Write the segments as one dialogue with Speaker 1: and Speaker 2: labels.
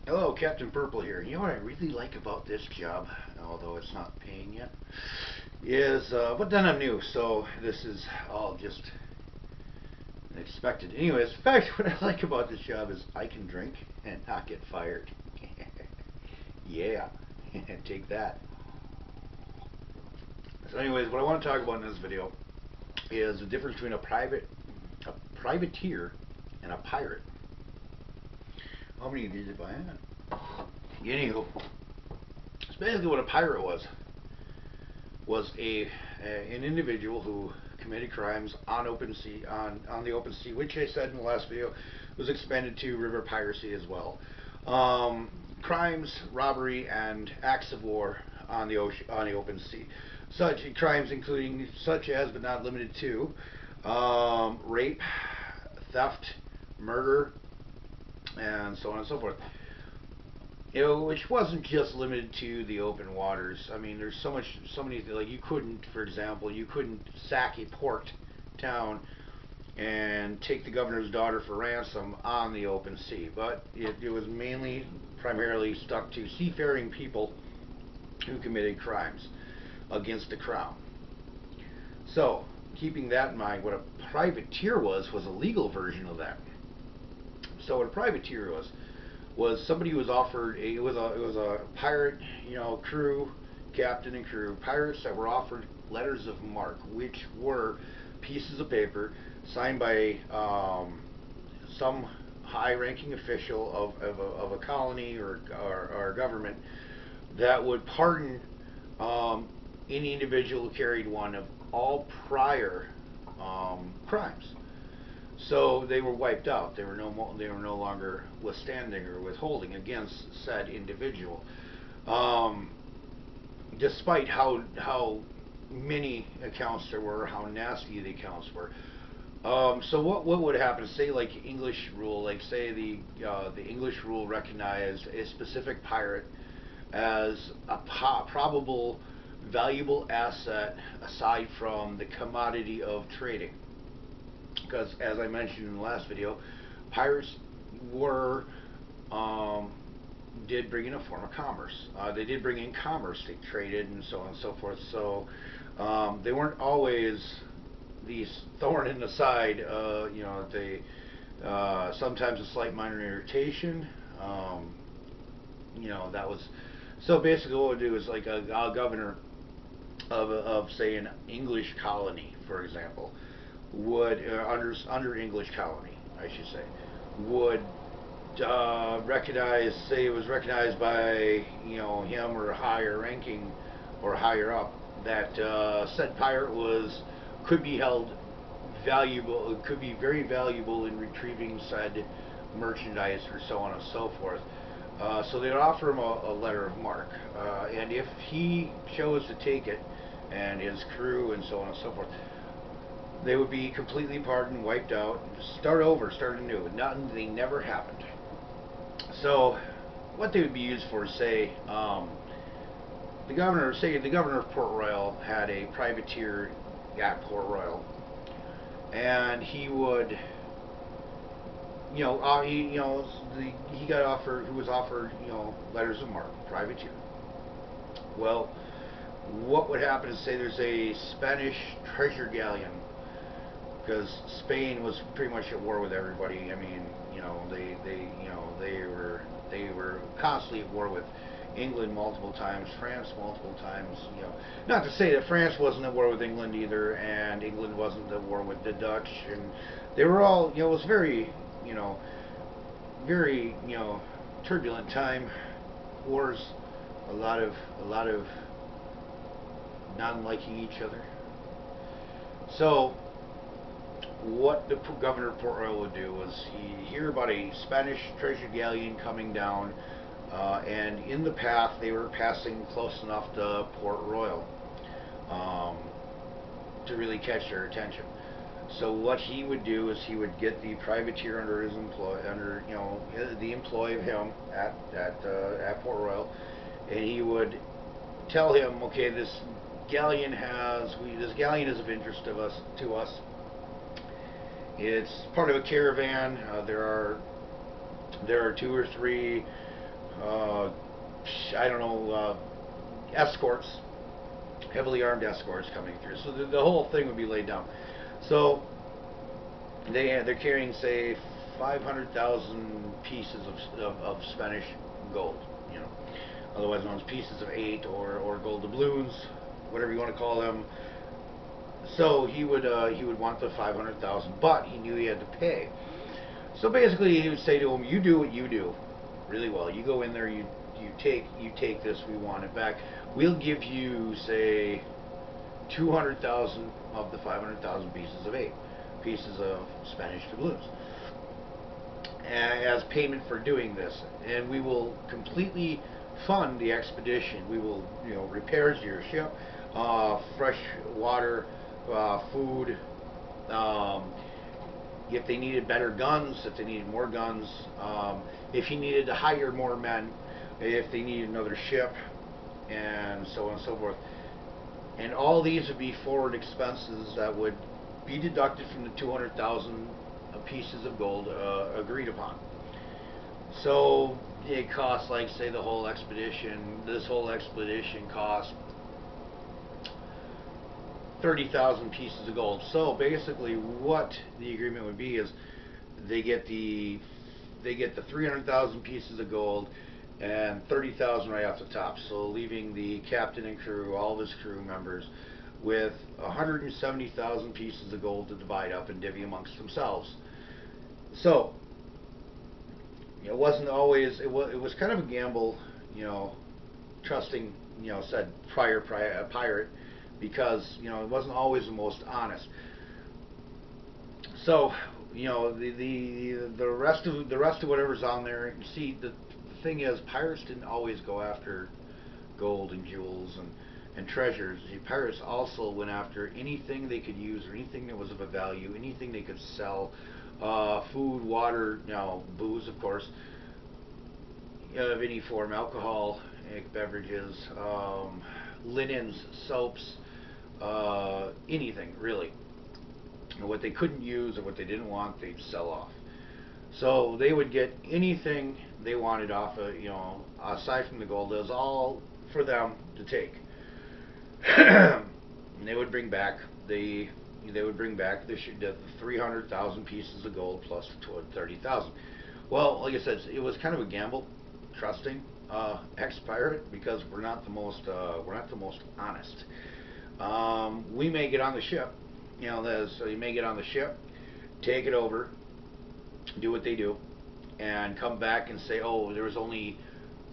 Speaker 1: Hello, Captain Purple here. You know what I really like about this job, although it's not paying yet, is but then I'm new, so this is all just expected. Anyways, in fact, what I like about this job is I can drink and not get fired. Yeah, take that. So, anyways, what I want to talk about in this video is the difference between a privateer, and a pirate. How many of these have I had? Anywho, it's basically what a pirate was an individual who committed crimes on open sea on the open sea, which I said in the last video was expanded to river piracy as well. Crimes, robbery, and acts of war on the ocean, on the open sea. Such crimes including such as but not limited to rape, theft, murder, and so on and so forth. Which wasn't just limited to the open waters. I mean, there's so many, like you couldn't, for example, you couldn't sack a port town and take the governor's daughter for ransom on the open sea. But it was mainly, primarily stuck to seafaring people who committed crimes against the crown. So, keeping that in mind, what a privateer was a legal version of that. So, what a privateer was somebody who was offered it was a pirate, crew, captain and crew, pirates that were offered letters of marque, which were pieces of paper signed by some high-ranking official of a colony or government that would pardon any individual who carried one of all prior crimes. So they were wiped out. They were no longer withstanding or withholding against said individual. Um, Despite how many accounts there were, how nasty the accounts were. So what would happen? Say like English rule, like say the English rule recognized a specific pirate as a probable valuable asset aside from the commodity of trading, because as I mentioned in the last video, pirates were did bring in a form of commerce. They did bring in commerce. They traded and so on and so forth. So they weren't always these thorn in the side. They sometimes a slight minor irritation. That was so basically what we'd do is like a governor of say an English colony, for example, would under English colony, I should say, would recognize, say it was recognized by him or higher ranking or higher up that said pirate could be held valuable, it could be very valuable in retrieving said merchandise or so on and so forth. So they would offer him a letter of marque, and if he chose to take it, and his crew and so on and so forth, they would be completely pardoned, wiped out, start over, start anew. Nothing never happened. So, what they would be used for, say, the governor of Port Royal had a privateer at Port Royal, and he would, he got offered, who was offered, letters of marque, privateer. Well, what would happen is say there's a Spanish treasure galleon, because Spain was pretty much at war with everybody. I mean, they were constantly at war with England multiple times, France multiple times. Not to say that France wasn't at war with England either, and England wasn't at war with the Dutch, and they were all, it was very, very, turbulent time. Wars, a lot of not liking each other. So what the governor of Port Royal would do was he'd hear about a Spanish treasure galleon coming down, and in the path they were passing close enough to Port Royal to really catch their attention. So what he would do is he would get the privateer under his employ, under the employ of him at Port Royal, and he would tell him, okay, this galleon is of interest to us. It's part of a caravan. There are two or three I don't know, escorts, heavily armed escorts coming through. So the whole thing would be laid down. So they're carrying, say, 500,000 pieces of Spanish gold, you know, otherwise known as pieces of 8 or gold doubloons, whatever you want to call them. So he would want the 500,000, but he knew he had to pay. So basically, he would say to him, "You do what you do really well. You go in there, you take this. We want it back. We'll give you, say, 200,000 of the 500,000 pieces of 8 pieces of Spanish doubloons as payment for doing this, and we will completely fund the expedition. We will, you know, repairs to your ship, fresh water, food. If they needed better guns, if they needed more guns, if you needed to hire more men, if they needed another ship, and so on and so forth." And all these would be forward expenses that would be deducted from the 200,000 pieces of gold agreed upon. So it costs, like, say, the whole expedition, this whole expedition cost 30,000 pieces of gold. So basically what the agreement would be is they get the 300,000 pieces of gold and 30,000 right off the top, so leaving the captain and crew, all of his crew members, with 170,000 pieces of gold to divide up and divvy amongst themselves. So it wasn't always, it was kind of a gamble, you know, trusting, you know, said pirate, because, you know, it wasn't always the most honest. So, you know, the rest of whatever's on there. You see, the thing is, pirates didn't always go after gold and jewels and treasures. The pirates also went after anything they could use, or anything that was of a value, anything they could sell, food, water, you know, booze, of course, of any form, alcoholic beverages, linens, soaps, anything really. And what they couldn't use or what they didn't want, they'd sell off. So they would get anything they wanted off of, you know, aside from the gold. It was all for them to take. And they would bring back the 300,000 pieces of gold plus 30,000. Well, like I said, it was kind of a gamble, trusting ex-pirate, because we're not the most honest. We may get on the ship, you know, so you may get on the ship, take it over, do what they do, and come back and say, "Oh, there was only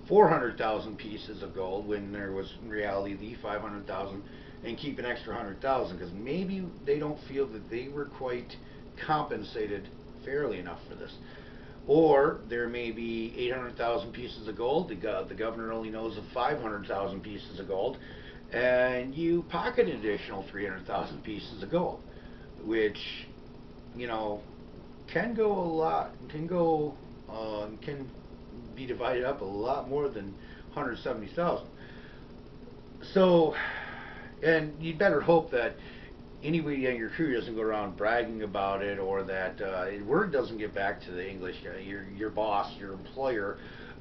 Speaker 1: 400,000 pieces of gold," when there was in reality the 500,000, and keep an extra 100,000, because maybe they don't feel that they were quite compensated fairly enough for this. Or there may be 800,000 pieces of gold. The governor only knows of 500,000 pieces of gold, and you pocket an additional 300,000 pieces of gold, which, you know, can go a lot, can be divided up a lot more than 170,000. So, and you'd better hope that anybody on your crew doesn't go around bragging about it, or that word doesn't get back to the English, your boss, your employer,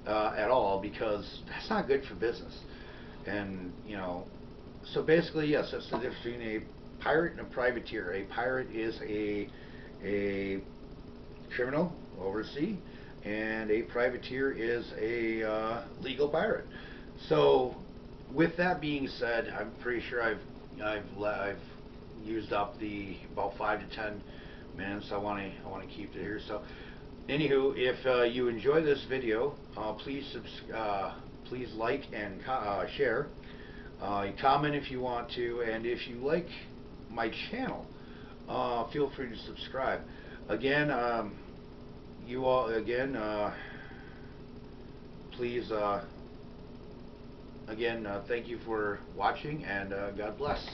Speaker 1: at all, because that's not good for business. And, you know, so basically, yes, that's the difference between a pirate and a privateer. A pirate is a criminal overseas, and a privateer is a legal pirate. So, with that being said, I'm pretty sure I've used up the about 5 to 10 minutes I want to keep it here. So, anywho, if you enjoy this video, please like and share. Comment if you want to, and if you like my channel, feel free to subscribe. Again, please, thank you for watching, and God bless.